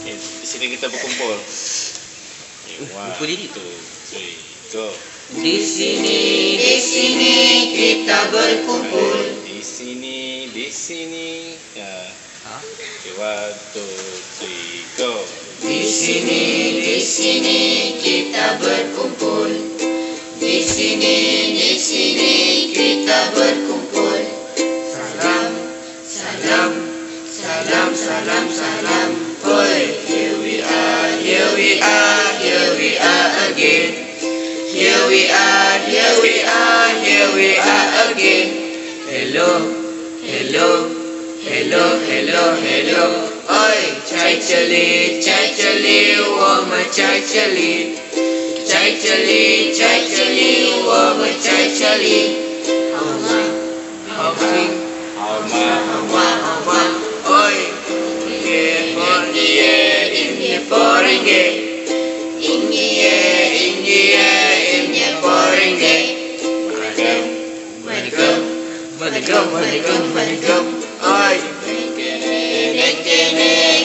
Di sini kita berkumpul. Buku diri tu. Go. Di sini kita berkumpul. Di sini. Ya. Okay, 1, 2, 3, go. Di sini kita berkumpul. Di sini kita berkumpul. Salam. Oi, here we are again. Here we are again. Hello. Oi, 在这里，我们在这里，我们在这里。好吗？Oi, India Porenge. Madagam. Oi,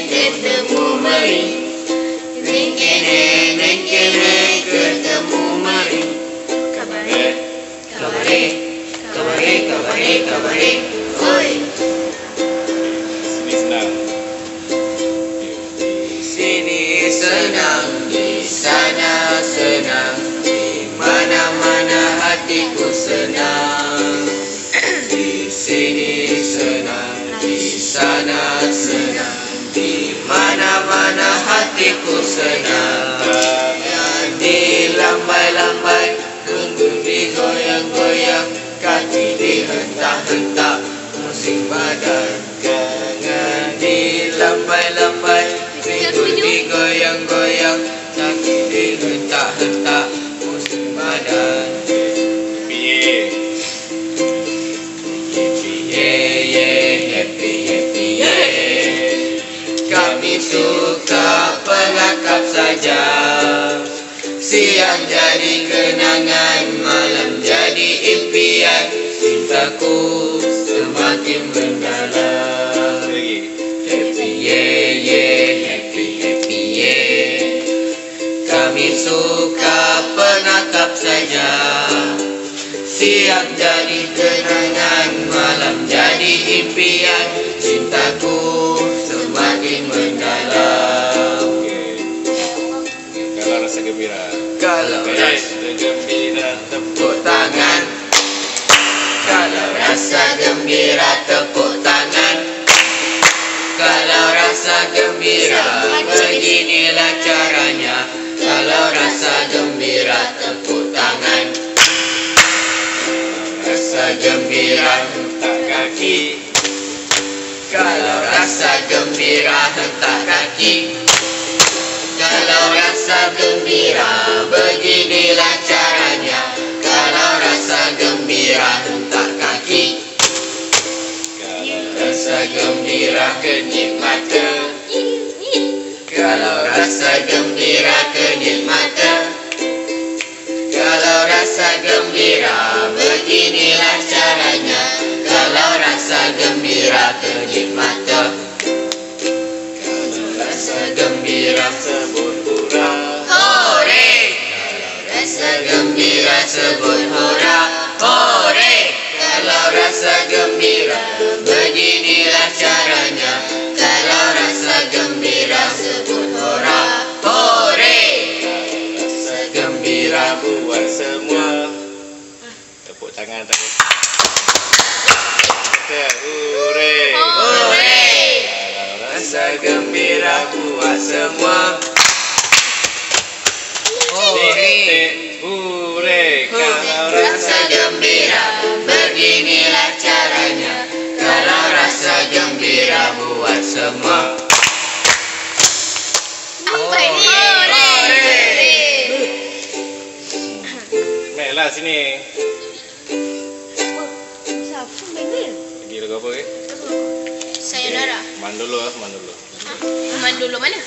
ketemu mari. Ketemu mari. Kabare. Oi. Sini senang. Di sana senang, di mana-mana hatiku senang. Di sini senang, di sana senang, di mana-mana hatiku senang. Yang dilambai-lambai, punggung digoyang-goyang, kaki dihentak-hentak, pusing badan. Jangan dilambai-lambai, punggung digoyang-goyang, kaki dihentak-hentak, pusing badan. Happy. Kami suka pengakap saja. Siang jadi kenangan, malam jadi impian. Cintaku semakin mendalam. Happy. Kami suka pengakap saja. Siang jadi kenangan, malam jadi impian. Cintaku semakin mendalam. Kalau rasa gembira. Tepuk tangan. Kalau rasa gembira, tepuk tangan. Kalau rasa gembira, beginilah caranya. Kalau rasa gembira, tepuk tangan. Rasa gembira, hentak kaki. Kalau rasa gembira, hentak kaki. Kalau rasa gembira, beginilah caranya. Kalau rasa gembira, hentak kaki. Kalau rasa gembira, kenyit mata. Kalau rasa gembira, kenyit mata. Kalau rasa gembira, beginilah caranya. Kalau rasa gembira, kenyit mata. Kalau rasa gembira, sebut hura. Hore! Kalau rasa gembira, sebut hura. Hore! Kalau rasa gembira, beginilah caranya. Kalau rasa gembira, sebut hura. Hore! Rasa gembira Buat semua. Tepuk tangan tadi. Hore. Rasa gembira buat semua. Hore. Kalau Rasa gembira, beginilah caranya. Kalau rasa gembira buat semua. Baiklah sini. Siapa main ni? Lagi lagu apa ke? Sayonara. Mandolo. Mandolo mana?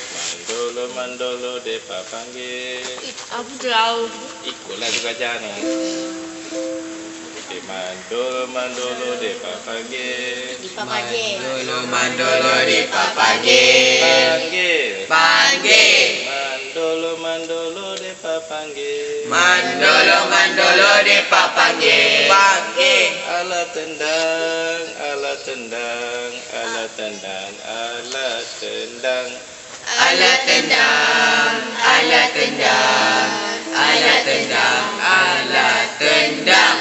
Mandolo depa panggil. Aku tahu. Ikutlah tu ajar ni. Mandolo depa panggil. Di Papage. Mandolo di papage. Panggil. depa panggil. Mandolo mandolo depa panggil. Panggil. Alat tendang, alat tendang, alat tendang, alat tendang. Alat tendang, alat tendang, alat tendang, alat tendang.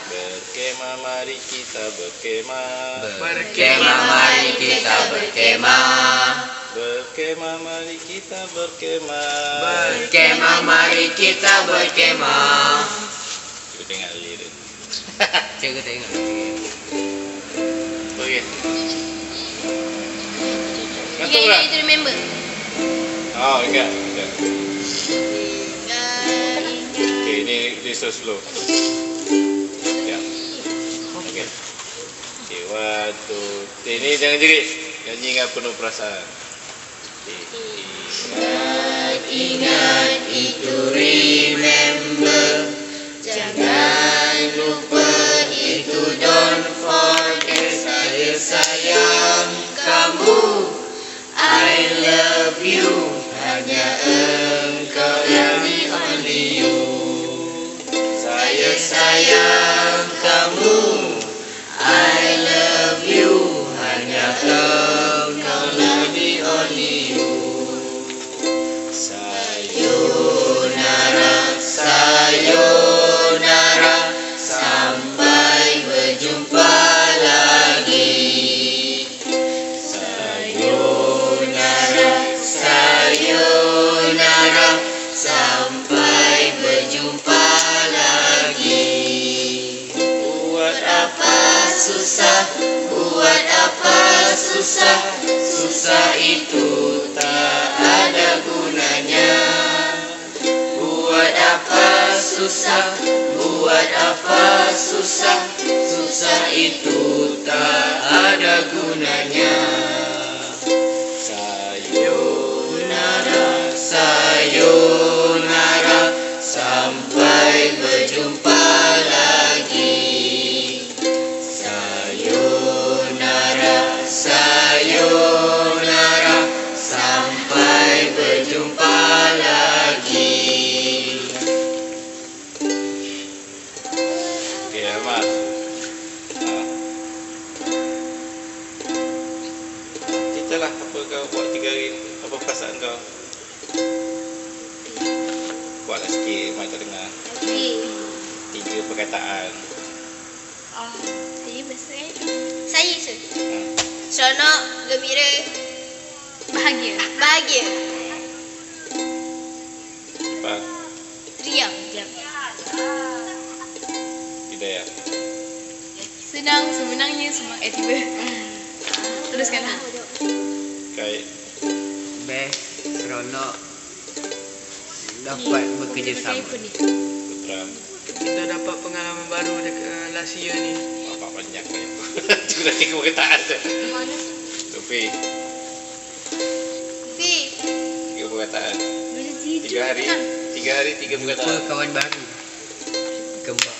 Berkemah mari kita berkemah. Berkemah mari kita berkemah. Berkemah mari kita berkemah. Berkemah mari kita berkemah. Cuba tengok lirik. Cuba tengok. Okey. Ingat itu remember. Oh, ingat. Ingat. Okey, ini so slow. Ya. Okey. Okey, one, two. Ini jangan jerit. Nyanyi dengan penuh perasaan. Ingat itu remember. Jangan lupa itu don't forget. Saya sayang kamu. I love you. Hanya engkau yang only you. Saya sayang kamu. I love you. Hanya engkau yang only you. Sayonara, sayonara, sampai berjumpa lagi. Sayonara, sayonara, sampai berjumpa lagi. Buat apa susah, buat apa susah, susah itu tak ada gunanya. Buat apa susah, buat apa susah, susah itu tak ada gunanya. Sayonara, sayonara, sampai berjumpa lagi. Sayonara, sayonara, sampai berjumpa lagi. Okey, Ahmad. Ceritalah apa kau buat 3 hari ni. Apa perasaan kau? Buatlah sikit, Mak tak dengar. Okey. 3 perkataan. Saya bahasa saya se. Seronok, gembira, bahagia. Bahagia. Bang, Riang. Hidayah. Senang, semenangnya semua tiba. Teruskanlah. Kait. Best, seronok. Dapat bekerjasama. Putra. Kita dapat pengalaman baru dekat last year ni. Bapak banyak ni. Cuma dah 3 perkataan je. Sofi, Fi. 3 perkataan. Boleh tidur. 3 hari. 3 hari 3 Jumpa perkataan. kawan baru. Kembar.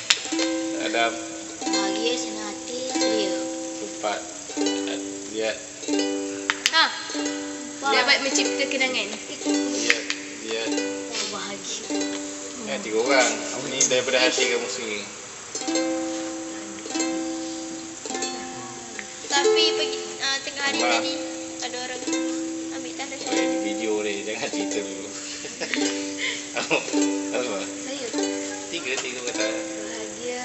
Adam, Bahagia, senang hati, ceria. 4. Lihat. Ha. Dapat mencipta kenangan. Lihat. Bahagia. 3 orang. Ni daripada hati kamu sendiri. Tapi pagi tengah hari Wah. tadi ada orang ambil tanda Oh, ini video ni. Jangan cerita dulu. Apa? saya. 3 perkataan. Bahagia.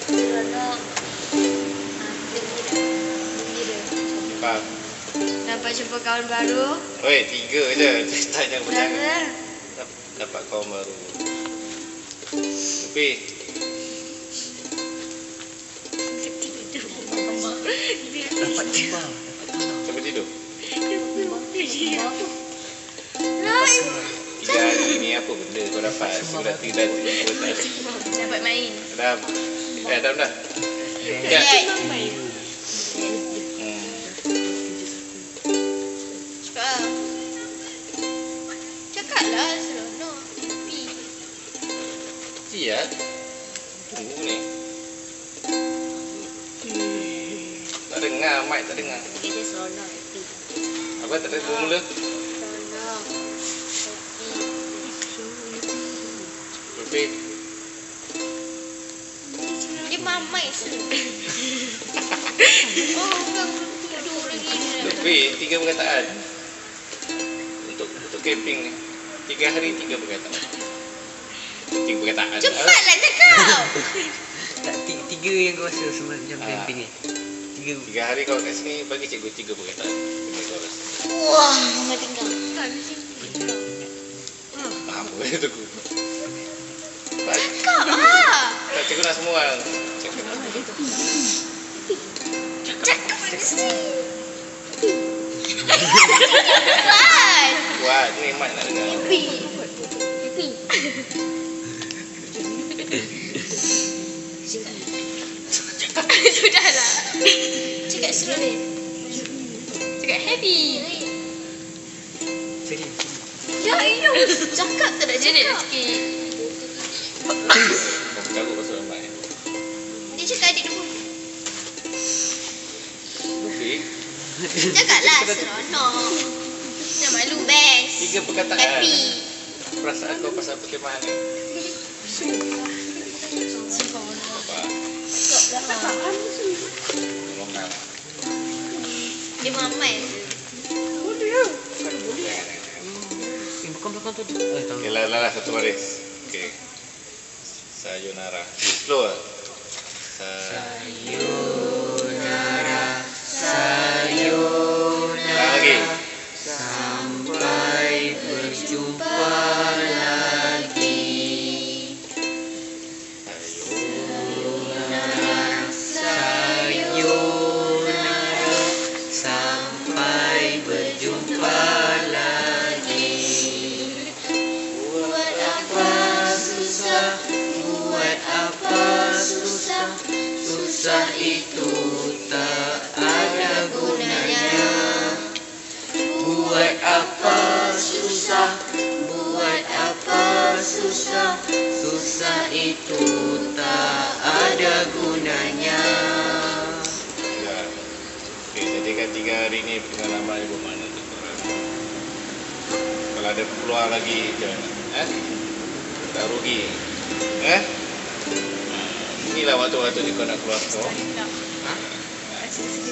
Seronok. Gembira. Faham? Dapat jumpa kawan baru. Oi, 3 je. Tanya banyak. Benar. Dapat kawan baru. Sofi, Dapat kembar. sampai tidur. Lai. 3 hari ni apa benda kau dapat? Surat 3 dan 3 perkataan. Dapat main. Adam. Adam dah. Ya. Lihat. Cakaplah seronok. Happy. Siap. Tunggu ni. Tak dengar, mic tak dengar. Kita seronok. Happy. Apa tak ada mula? Seronok. Happy. Lebih. Dia mamai su. Oh, bukan dua lagi. Lebih 3 perkataan. Untuk camping ni. 3 hari 3 perkataan. 3 perkataan. Cepatlah cakap. Tak, tiga yang kau rasa macam camping ni. Tiga. 3 hari kau kat sini bagi cikgu 3 perkataan. Bagi kau rasa. Wah, mama tinggal. Tak ada sini. Apa itu aku? Tak, Cakap lah. tak cikgu nak semua orang. Cakap. Cakap mesti. Kan? Kuat ni Mat nak dengar. Happy. Happy. Sudahlah. Cakap seronok. Cakap happy. Sedih. Ya, iya. Cakap tak nak cakap. Sikit. Kau bergagut pasal Mat. Dia cakap adik nombor. Lebih. Cakaplah seronok. Jangan malu, best. 3 perkataan. Happy. Perasaan kau pasal perkemahan ni. Apa? Tolonglah. Dia mamai. Bukan belakang tu. Tahu. Okay, lah satu baris. Okay. Sayonara. Slow lah. Sayonara, Lagi. sampai berjumpa lagi. Sayonara, sampai berjumpa lagi. Buat apa susah, buat apa susah, susah itu tak ada gunanya. Buat apa susah, buat apa susah, susah itu tak ada gunanya. Ya. Okay, jadi kan 3 hari ni pengalaman ni bermakna untuk korang. Kalau ada keluar lagi macam mana? Tak rugi. Inilah waktu-waktu ni kau nak keluar kau.